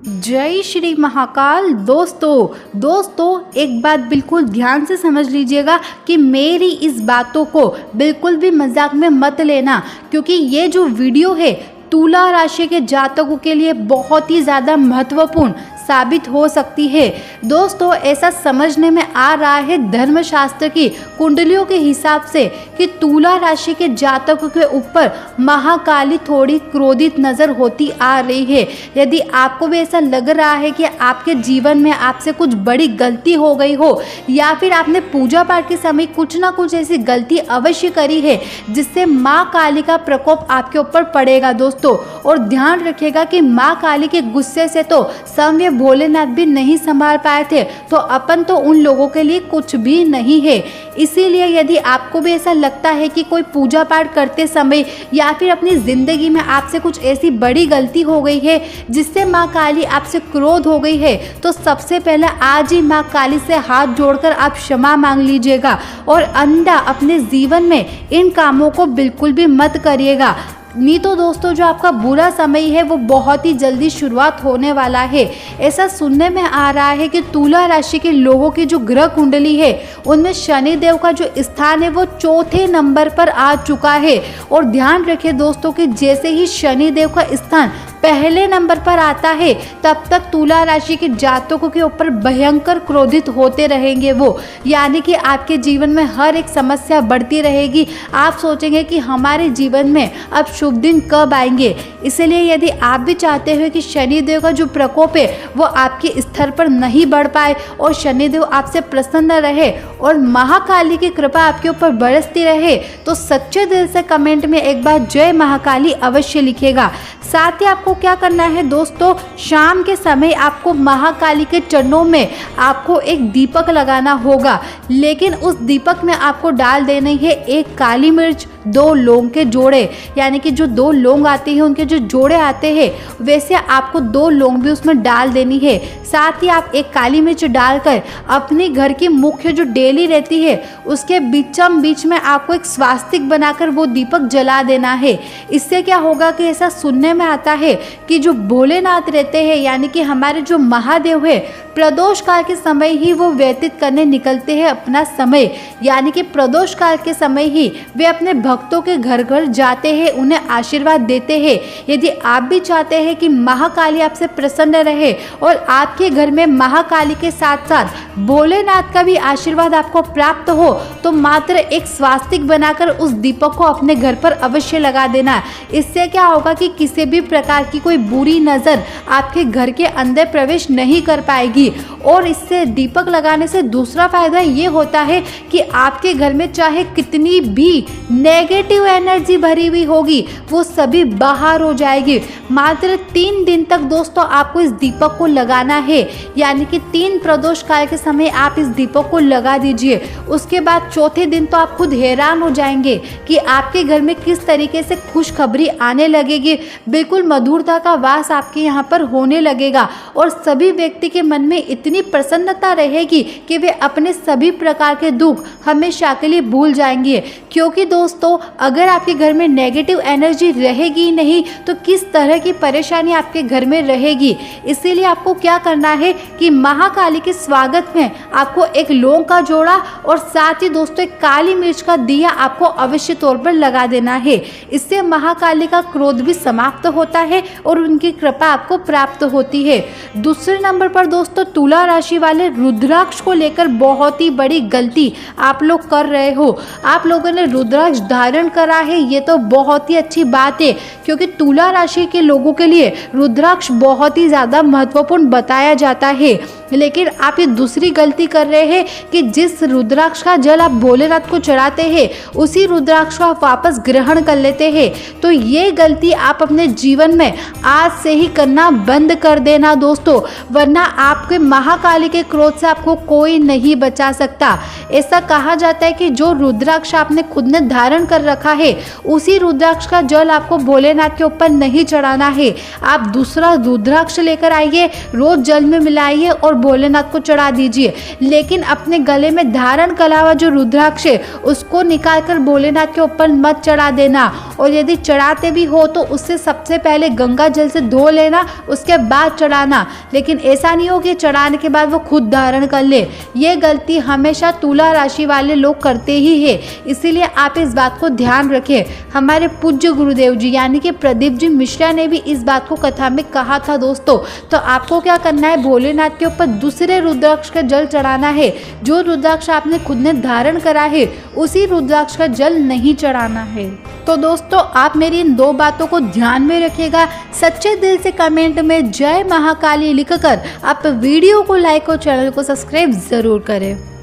जय श्री महाकाल। दोस्तों एक बात बिल्कुल ध्यान से समझ लीजिएगा कि मेरी इस बातों को बिल्कुल भी मजाक में मत लेना, क्योंकि ये जो वीडियो है तुला राशि के जातकों के लिए बहुत ही ज़्यादा महत्वपूर्ण साबित हो सकती है। दोस्तों ऐसा समझने में आ रहा है धर्मशास्त्र की कुंडलियों के हिसाब से कि तुला राशि के जातकों के ऊपर महाकाली थोड़ी क्रोधित नज़र होती आ रही है। यदि आपको भी ऐसा लग रहा है कि आपके जीवन में आपसे कुछ बड़ी गलती हो गई हो, या फिर आपने पूजा पाठ के समय कुछ ना कुछ ऐसी गलती अवश्य करी है जिससे माँ काली का प्रकोप आपके ऊपर पड़ेगा दोस्तों। और ध्यान रखिएगा कि माँ काली के गुस्से से तो स्वयं भोलेनाथ भी नहीं संभाल पाए थे, तो अपन तो उन लोगों के लिए कुछ भी नहीं है। इसीलिए यदि आपको भी ऐसा लगता है कि कोई पूजा पाठ करते समय या फिर अपनी ज़िंदगी में आपसे कुछ ऐसी बड़ी गलती हो गई है जिससे माँ काली आपसे क्रोध हो गई है, तो सबसे पहले आज ही माँ काली से हाथ जोड़कर आप क्षमा मांग लीजिएगा और आइंदा अपने जीवन में इन कामों को बिल्कुल भी मत करिएगा। नहीं तो दोस्तों जो आपका बुरा समय है वो बहुत ही जल्दी शुरुआत होने वाला है। ऐसा सुनने में आ रहा है कि तुला राशि के लोगों की जो ग्रह कुंडली है उनमें शनि देव का जो स्थान है वो चौथे नंबर पर आ चुका है। और ध्यान रखिए दोस्तों कि जैसे ही शनि देव का स्थान पहले नंबर पर आता है तब तक तुला राशि के जातकों के ऊपर भयंकर क्रोधित होते रहेंगे वो, यानी कि आपके जीवन में हर एक समस्या बढ़ती रहेगी। आप सोचेंगे कि हमारे जीवन में अब शुभ दिन कब आएंगे। इसलिए यदि आप भी चाहते हो कि शनिदेव का जो प्रकोप है वो आपके स्तर पर नहीं बढ़ पाए और शनिदेव आपसे प्रसन्न रहे और महाकाली की कृपा आपके ऊपर बरसती रहे, तो सच्चे दिल से कमेंट में एक बार जय महाकाली अवश्य लिखिएगा। साथ ही आपको क्या करना है दोस्तों, शाम के समय आपको महाकाली के चरणों में आपको एक दीपक लगाना होगा, लेकिन उस दीपक में आपको डाल देनी है एक काली मिर्च, 2 लौंग के जोड़े, यानी कि जो 2 लौंग आती है उनके जो जोड़े आते हैं वैसे आपको 2 लौंग भी उसमें डाल देनी है। साथ ही आप एक काली मिर्च डालकर अपने घर की मुख्य जो डेली रहती है उसके बीचम बीच में आपको एक स्वास्तिक बनाकर वो दीपक जला देना है। इससे क्या होगा कि ऐसा सुनने में आता है कि जो भोलेनाथ रहते हैं यानी कि हमारे जो महादेव है प्रदोष काल के समय ही वो व्यतीत करने निकलते हैं अपना समय, यानी कि प्रदोष काल के समय ही वे अपने भक्तों के घर घर जाते हैं, उन्हें आशीर्वाद देते हैं। यदि आप भी चाहते हैं कि महाकाली आपसे प्रसन्न रहे और आपके घर में महाकाली के साथ साथ भोलेनाथ का भी आशीर्वाद आपको प्राप्त हो, तो मात्र एक स्वास्तिक बनाकर उस दीपक को अपने घर पर अवश्य लगा देना। इससे क्या होगा कि किसी भी प्रकार की कोई बुरी नज़र आपके घर के अंदर प्रवेश नहीं कर पाएगी। और इससे दीपक लगाने से दूसरा फायदा ये होता है कि आपके घर में चाहे कितनी भी नेगेटिव एनर्जी भरी हुई होगी वो सभी बाहर हो जाएगी। मात्र 3 दिन तक दोस्तों आपको इस दीपक को लगाना है, यानी कि 3 प्रदोष काल के समय आप इस दीपक को लगा दीजिए। उसके बाद चौथे दिन तो आप खुद हैरान हो जाएंगे कि आपके घर में किस तरीके से खुशखबरी आने लगेगी, बिल्कुल मधुरता का वास आपके यहाँ पर होने लगेगा और सभी व्यक्ति के मन में इतनी प्रसन्नता रहेगी कि वे अपने सभी प्रकार के दुख हमेशा के लिए भूल जाएंगे। क्योंकि दोस्तों अगर आपके घर में नेगेटिव एनर्जी रहेगी नहीं तो किस तरह की परेशानी आपके घर में रहेगी। इसीलिए आपको क्या करना है कि महाकाली के स्वागत में आपको एक लौंग का जोड़ा और साथ ही दोस्तों एक काली मिर्च का दिया आपको अवश्य तौर पर लगा देना है। इससे महाकाली का क्रोध भी समाप्त होता है और उनकी कृपा आपको प्राप्त होती है। दूसरे नंबर पर दोस्तों तुला राशि वाले रुद्राक्ष को लेकर बहुत ही बड़ी गलती आप लोग कर रहे हो। आप लोगों ने रुद्राक्ष धारण करा है, ये तो बहुत ही अच्छी बात है, क्योंकि तुला राशि के लोगों के लिए रुद्राक्ष बहुत ही ज़्यादा महत्वपूर्ण बताया जाता है। लेकिन आप ये दूसरी गलती कर रहे हैं कि जिस रुद्राक्ष का जल आप भोलेनाथ को चढ़ाते हैं उसी रुद्राक्ष को आप वापस ग्रहण कर लेते हैं। तो ये गलती आप अपने जीवन में आज से ही करना बंद कर देना दोस्तों, वरना आपके महाकाली के क्रोध से आपको कोई नहीं बचा सकता। ऐसा कहा जाता है कि जो रुद्राक्ष आपने खुद ने धारण कर रखा है उसी रुद्राक्ष का जल आपको भोलेनाथ के ऊपर नहीं चढ़ाना है। आप दूसरा रुद्राक्ष लेकर आइए, रोज जल में मिलाइए और भोलेनाथ को चढ़ा दीजिए, लेकिन अपने गले में धारण करा हुआ जो रुद्राक्ष है उसको निकालकर भोलेनाथ के ऊपर मत चढ़ा देना। और यदि चढ़ाते भी हो तो उससे सबसे पहले गंगा जल से धो लेना, उसके बाद चढ़ाना। लेकिन ऐसा नहीं हो कि चढ़ाने के बाद वो खुद धारण कर ले। ये गलती हमेशा तुला राशि वाले लोग करते ही है, इसीलिए आप इस बात को ध्यान रखें। हमारे पूज्य गुरुदेव जी यानी कि प्रदीप जी मिश्रा ने भी इस बात को कथा में कहा था दोस्तों। तो आपको क्या करना है, भोलेनाथ के ऊपर दूसरे रुद्राक्ष का जल चढ़ाना है। जो रुद्राक्ष आपने खुद ने धारण करा है उसी रुद्राक्ष का जल नहीं चढ़ाना है। तो दोस्तों आप मेरी इन 2 बातों को ध्यान में रखिएगा। सच्चे दिल से कमेंट में जय महाकाली लिखकर आप वीडियो को लाइक और चैनल को सब्सक्राइब जरूर करें।